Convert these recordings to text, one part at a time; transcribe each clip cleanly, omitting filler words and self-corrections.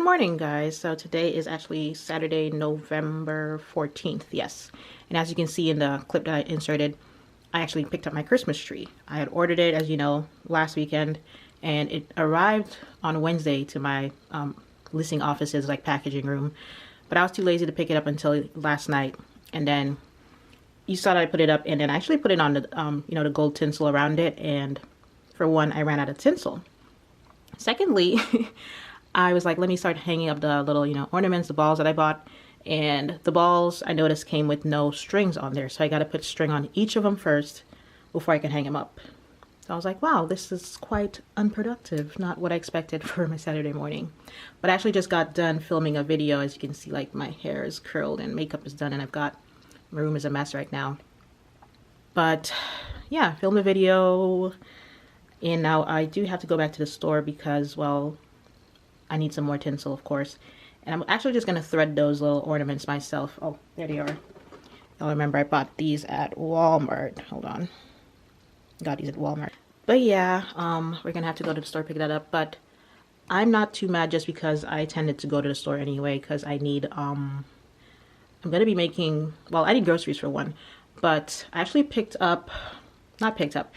Good morning, guys. So today is actually Saturday, November 14th. Yes. And as you can see in the clip that I inserted, I actually picked up my Christmas tree. I had ordered it, as you know, last weekend, and it arrived on Wednesday to my listing office's like packaging room. But I was too lazy to pick it up until last night. And then you saw that I put it up, and then I actually put it on the the gold tinsel around it. And for one, I ran out of tinsel. Secondly, I was like, let me start hanging up the little, ornaments, the balls that I bought. And the balls, I noticed, came with no strings on there. So I got to put string on each of them first before I can hang them up. So I was like, wow, this is quite unproductive. Not what I expected for my Saturday morning. But I actually just got done filming a video. As you can see, like, my hair is curled and makeup is done. And my room is a mess right now. But yeah, filmed a video. And now I do have to go back to the store because, well, I need some more tinsel, of course. And I'm actually just going to thread those little ornaments myself. Oh, there they are. Y'all remember I bought these at Walmart. Hold on. Got these at Walmart. But yeah, we're going to have to go to the store pick that up. But I'm not too mad just because I tended to go to the store anyway. Because I need, I'm going to be making, well, I need groceries for one. But I actually not picked up.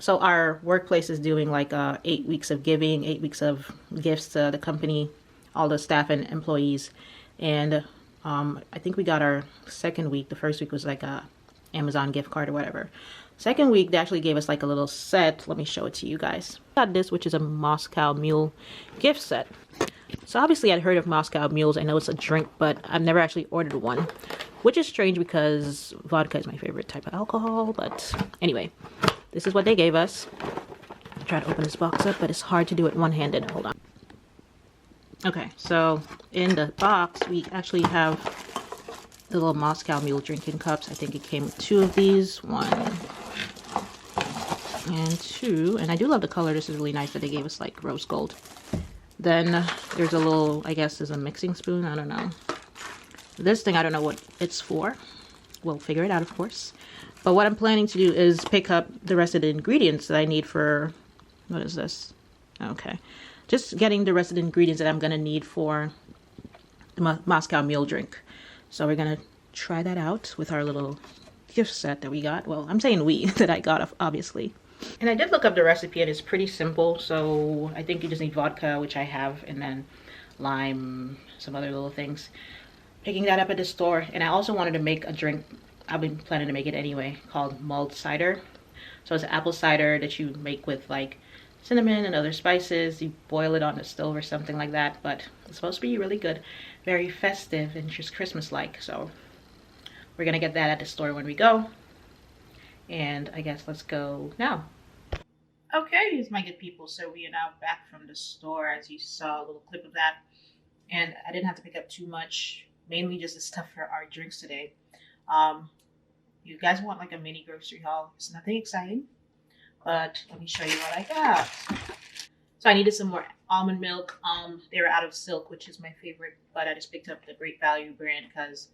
So our workplace is doing like 8 weeks of giving, 8 weeks of gifts to the company, all the staff and employees. And I think we got our second week. The first week was like a Amazon gift card or whatever. Second week, they actually gave us like a little set. Let me show it to you guys. I got this, which is a Moscow Mule gift set. So obviously I'd heard of Moscow Mules. I know it's a drink, but I've never actually ordered one, which is strange because vodka is my favorite type of alcohol. But anyway, this is what they gave us. I'll try to open this box up, but it's hard to do it one-handed. Hold on. Okay, so in the box, we actually have the little Moscow Mule drinking cups. I think it came with 2 of these. 1 and 2. And I do love the color. This is really nice that they gave us like rose gold. Then there's a little, I guess is a mixing spoon. I don't know. This thing, I don't know what it's for. We'll figure it out, of course. But what I'm planning to do is pick up the rest of the ingredients that I need for, what is this? Okay. Just getting the rest of the ingredients that I'm going to need for the Moscow Mule drink. So we're going to try that out with our little gift set that we got. Well, I'm saying we, that I got, obviously. And I did look up the recipe and it's pretty simple. So I think you just need vodka, which I have, and then lime, some other little things. Picking that up at the store. And I also wanted to make a drink. I've been planning to make it anyway, called mulled cider. So it's apple cider that you make with like cinnamon and other spices. You boil it on the stove or something like that, but it's supposed to be really good, very festive and just Christmas-like. So we're gonna get that at the store when we go. And I guess let's go now. Okay, my good people. So we are now back from the store, as you saw a little clip of that. And I didn't have to pick up too much, mainly just the stuff for our drinks today. You guys want like a mini grocery haul. It's nothing exciting, but let me show you what I got. So I needed some more almond milk. They were out of Silk, which is my favorite, but I just picked up the Great Value brand because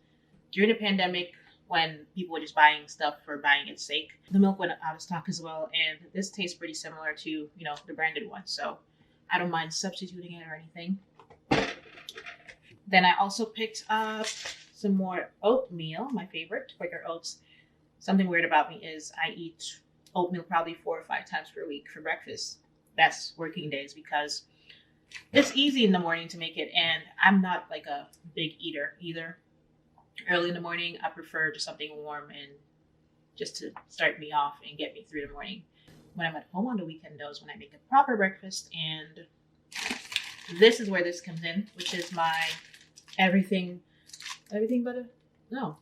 during the pandemic, when people were just buying stuff for buying its sake, the milk went out of stock as well. And this tastes pretty similar to, the branded one. So I don't mind substituting it or anything. Then I also picked up some more oatmeal, my favorite, Quaker Oats. Something weird about me is I eat oatmeal probably 4 or 5 times per week for breakfast. That's working days because it's easy in the morning to make it, and I'm not like a big eater either. Early in the morning, I prefer just something warm and just to start me off and get me through the morning. When I'm at home on the weekend, though, is when I make a proper breakfast, and this is where this comes in, which is my everything but a bagel.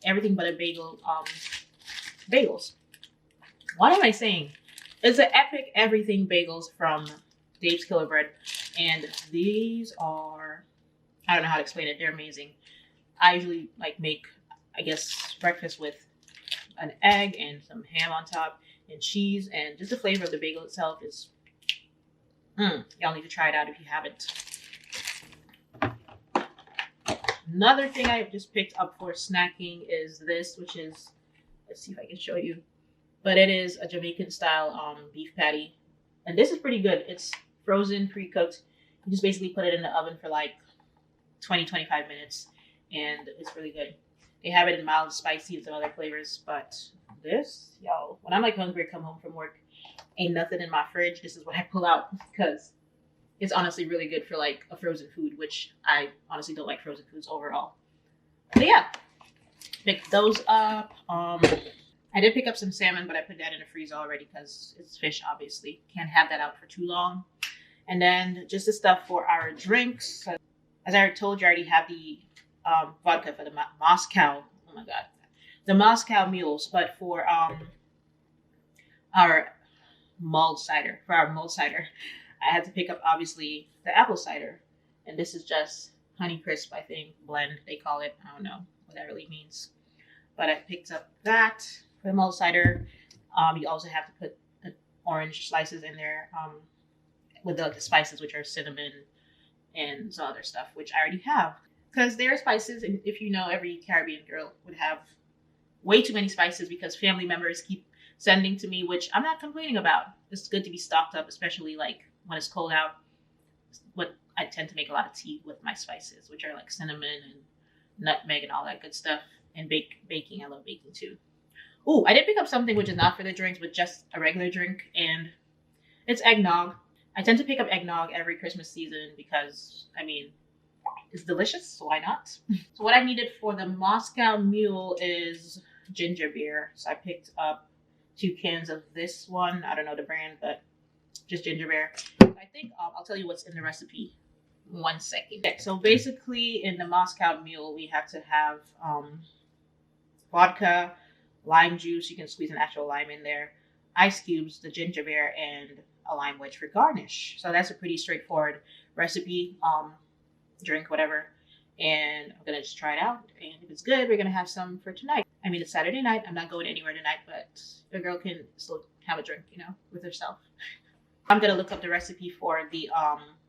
Everything but a bagel, bagels. What am I saying? It's an epic everything bagels from Dave's Killer Bread. And these are, I don't know how to explain it. They're amazing. I usually make, breakfast with an egg and some ham on top and cheese. And just the flavor of the bagel itself is, y'all need to try it out if you haven't. Another thing I just picked up for snacking is this, which is, let's see if I can show you. But it is a Jamaican style beef patty. And this is pretty good. It's frozen, pre-cooked. You just basically put it in the oven for like 20-25 minutes, and it's really good. They have it in mild, spicy, and some other flavors, but this, yo, when I'm like hungry, come home from work, ain't nothing in my fridge. This is what I pull out because it's honestly really good for like a frozen food, which I honestly don't like frozen foods overall. But yeah, pick those up. I did pick up some salmon, but I put that in the freezer already because it's fish, obviously. Can't have that out for too long. And then just the stuff for our drinks. As I told you, I already have the vodka for the Moscow. Oh my God. The Moscow mules, but for our mulled cider, I had to pick up, obviously, the apple cider. And this is just Honey Crisp, I think, blend, they call it. I don't know what that really means. But I picked up that for the mulled cider. You also have to put the orange slices in there with the spices, which are cinnamon and some other stuff, which I already have. Because there are spices, and if you know, every Caribbean girl would have way too many spices because family members keep sending to me, which I'm not complaining about. It's good to be stocked up, especially like when it's cold out. What I tend to make a lot of tea with my spices, which are like cinnamon and nutmeg and all that good stuff. And baking. I love baking too. Oh, I did pick up something which is not for the drinks, but just a regular drink, and it's eggnog. I tend to pick up eggnog every Christmas season because, I mean, it's delicious, so why not? So what I needed for the Moscow Mule is ginger beer. So I picked up 2 cans of this one. I don't know the brand, but just ginger beer. I think I'll tell you what's in the recipe. 1 second. Okay, so basically in the Moscow Mule, we have to have vodka, lime juice. You can squeeze an actual lime in there. Ice cubes, the ginger beer, and a lime wedge for garnish. So that's a pretty straightforward recipe, drink, whatever. And I'm gonna just try it out. And if it's good, we're gonna have some for tonight. I mean, it's Saturday night. I'm not going anywhere tonight, but the girl can still have a drink, you know, with herself. I'm gonna look up the recipe for the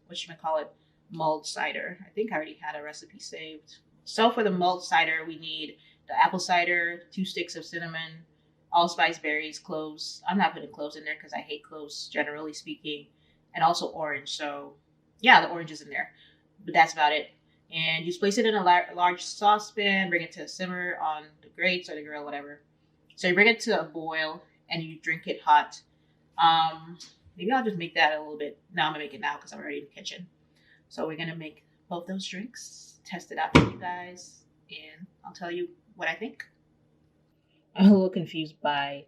whatchamacallit, mulled cider. I think I already had a recipe saved. So for the mulled cider, we need the apple cider, 2 sticks of cinnamon, allspice berries, cloves. I'm not putting cloves in there because I hate cloves, generally speaking, and also orange. So yeah, the orange is in there, but that's about it. And you place it in a large saucepan, bring it to a simmer on the grates or the grill, whatever. So you bring it to a boil and you drink it hot. Maybe I'll just make that a little bit. No, I'm gonna make it now because I'm already in the kitchen. So we're gonna make both those drinks, test it out for you guys, and I'll tell you what I think. I'm a little confused by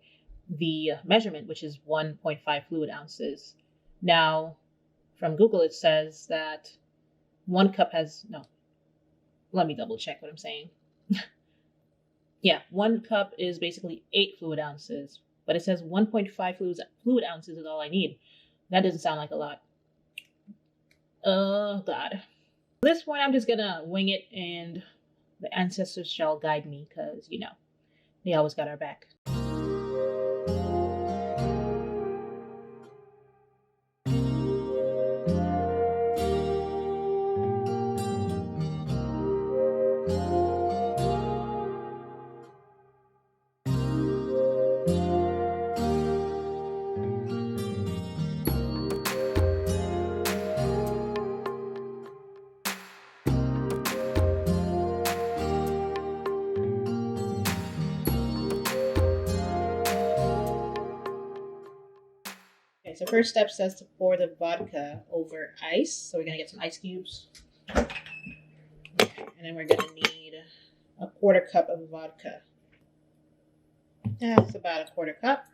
the measurement, which is 1.5 fluid ounces. Now, from Google, it says that 1 cup has, no, let me double check what I'm saying. Yeah, 1 cup is basically 8 fluid ounces, but it says 1.5 fluid ounces is all I need. That doesn't sound like a lot. Oh, God. At this point, I'm just gonna wing it, and the ancestors shall guide me, because, you know, they always got our back. Okay, so first step says to pour the vodka over ice. So we're going to get some ice cubes. Okay, and then we're going to need a 1/4 cup of vodka. That's about a 1/4 cup.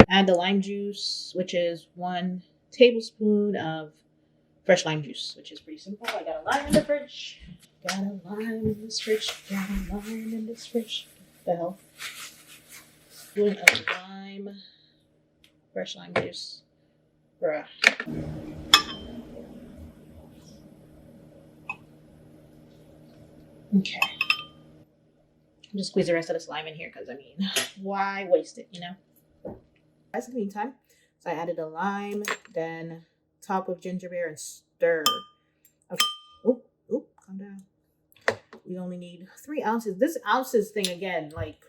Add the lime juice, which is 1 tablespoon of fresh lime juice, which is pretty simple. I got a lime in the fridge. Got a lime in this fridge. Got a lime in this fridge. What the hell? Spoon of lime. Fresh lime juice. Bruh. Okay. Just squeeze the rest of this lime in here because, I mean, why waste it, you know? That's in the meantime. So I added the lime, then top with ginger beer and stir. Okay. Oop, calm down. We only need 3 ounces. This ounces thing again, like,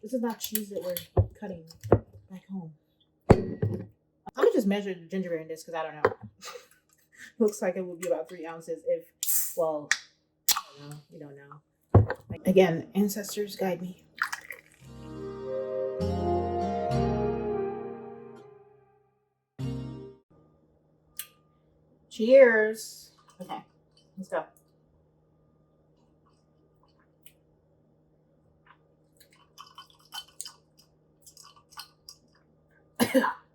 this is not cheese that we're cutting back home. I'm gonna just measure the ginger beer in this because I don't know. Looks like it would be about 3 ounces if, well, I don't know. We don't know. Again, ancestors guide me. Cheers. Okay, let's go.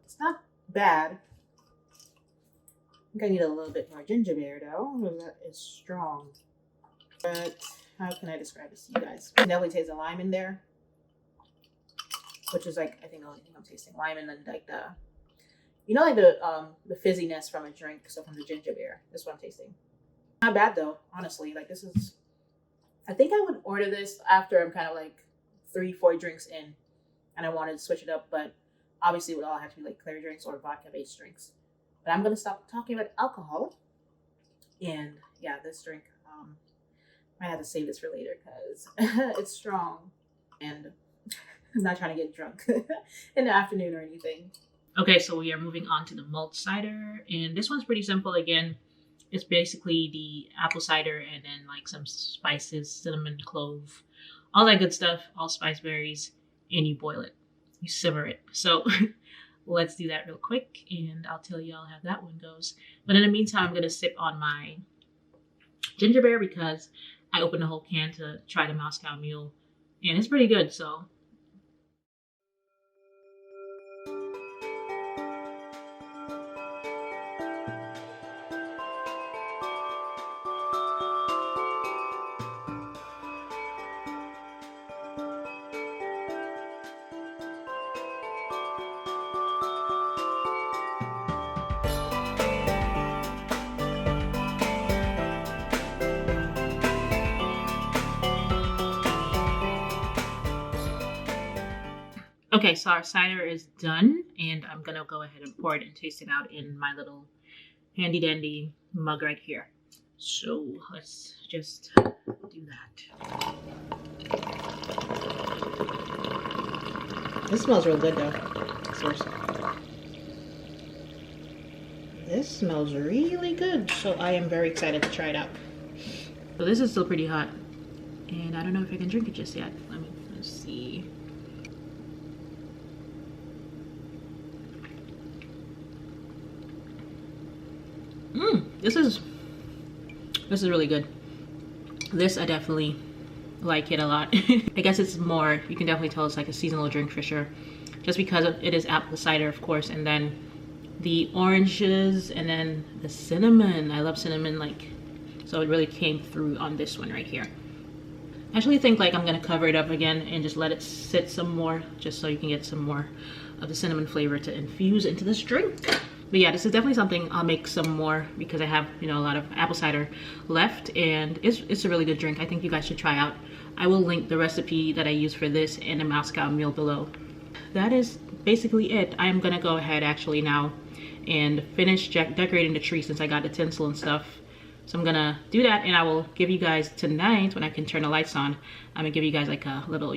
It's not bad. I think I need a little bit more ginger beer though. That is strong. But how can I describe this to you guys? You definitely taste the lime in there, which is like I think the only thing I'm tasting. Lime and then like like the fizziness from a drink, so from the ginger beer. That's what I'm tasting. Not bad though, honestly. Like this is, I think I would order this after I'm kind of like 3-4 drinks in, and I wanted to switch it up, but obviously it would all have to be like clear drinks or vodka based drinks. But I'm gonna stop talking about alcohol, and yeah, this drink might have to save this for later because it's strong, and I'm not trying to get drunk in the afternoon or anything. Okay, so we are moving on to the malt cider, and this one's pretty simple. Again, it's basically the apple cider and then like some spices, cinnamon, clove, all that good stuff, all spice berries, and you boil it, you simmer it. So let's do that real quick, and I'll tell y'all how that one goes. But in the meantime, I'm gonna sip on my ginger beer because I opened a whole can to try the Moscow Mule, and it's pretty good. So okay, so our cider is done, and I'm gonna go ahead and pour it and taste it out in my little handy dandy mug right here. So let's just do that. This smells real good though. Seriously. This smells really good, so I am very excited to try it out. So this is still pretty hot, and I don't know if I can drink it just yet. Let's see. This is really good. This I definitely like it a lot. I guess it's more, you can definitely tell it's like a seasonal drink for sure, just because it is apple cider, of course, and then the oranges and then the cinnamon. I love cinnamon, like, so it really came through on this one right here. I actually think like I'm gonna cover it up again and just let it sit some more, just so you can get some more of the cinnamon flavor to infuse into this drink. But yeah, this is definitely something I'll make some more because I have, a lot of apple cider left, and it's a really good drink. I think you guys should try out. I will link the recipe that I use for this in the Moscow Mule below. That is basically it. I am gonna go ahead actually now and finish decorating the tree since I got the tinsel and stuff. So I'm gonna do that, and I will give you guys tonight when I can turn the lights on. I'm gonna give you guys like a little,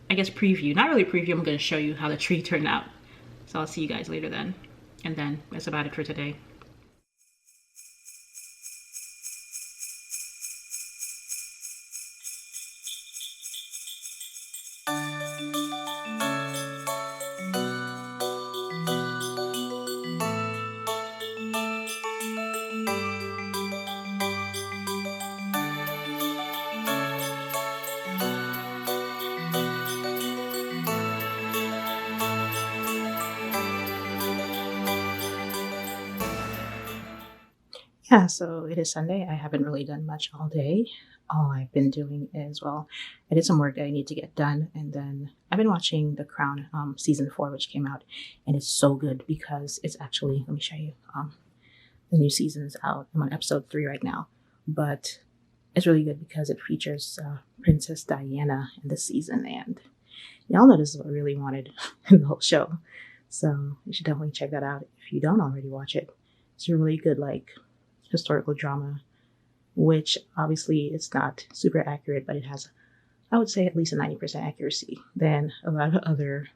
I guess preview. Not really a preview, I'm gonna show you how the tree turned out. So I'll see you guys later then. And then that's about it for today. Yeah, so it is Sunday. I haven't really done much all day. All I've been doing is, well, I did some work that I need to get done, and then I've been watching The Crown season 4, which came out, and it's so good because it's actually, let me show you, the new season is out. I'm on episode 3 right now, but it's really good because it features Princess Diana in this season, and y'all know this is what I really wanted in the whole show, so you should definitely check that out if you don't already watch it. It's a really good, like, historical drama, which obviously it's not super accurate, but it has, I would say, at least a 90% accuracy than a lot of other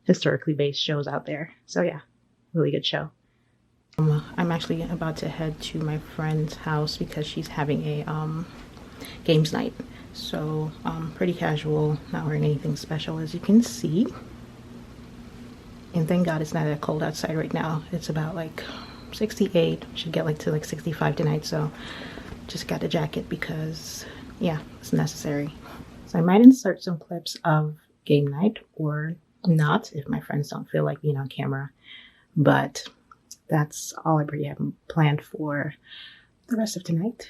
historically based shows out there. So yeah, really good show. I'm actually about to head to my friend's house because she's having a games night. So pretty casual, not wearing anything special as you can see. And thank God it's not that cold outside right now. It's about like 68, should get like to like 65 tonight. So just got a jacket because yeah, it's necessary. So I might insert some clips of game night or not if my friends don't feel like being on camera. But that's all I pretty have planned for the rest of tonight.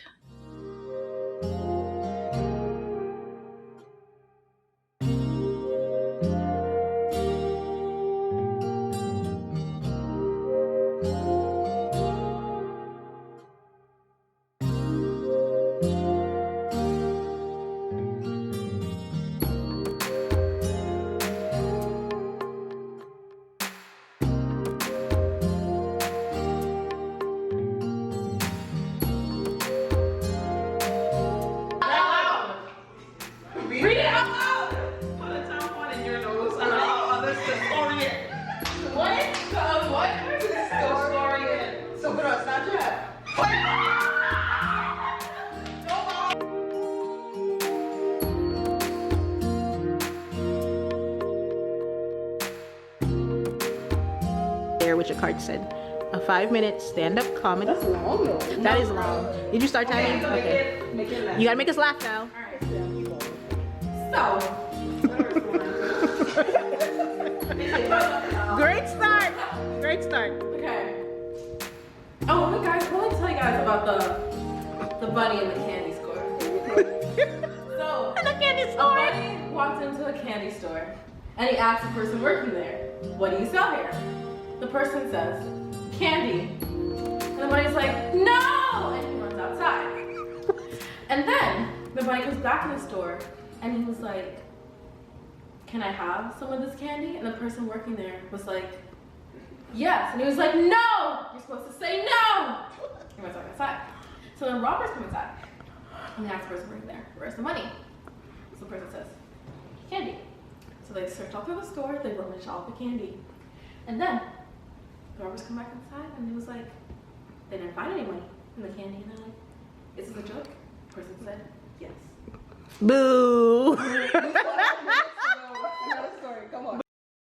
There, which your card said, a 5-minute stand-up comedy. That's long though. That is long. Did you start timing? Okay. Make it laugh. You gotta make us laugh now. So. Great start. Great start. Okay. Oh, hey guys, I want to tell you guys about the bunny in the candy store. So, In the candy a store. bunny walked into a candy store and he asked the person working there, "What do you sell here?" The person says, "Candy." And the bunny's like, "No!" And he runs outside. And then the bunny comes back in the store and he was like, "Can I have some of this candy?" And the person working there was like, "Yes." And he was like, "No! You're supposed to say no!" He went back outside. So then robbers come inside and they ask the person working there, "Where's the money?" So the person says, "Candy." So they search all through the store, they rummage all the candy. And then the robbers come back inside and it was like, they didn't find any money in the candy. And they're like, "Is this a joke?" The person said, "Yes." Boo.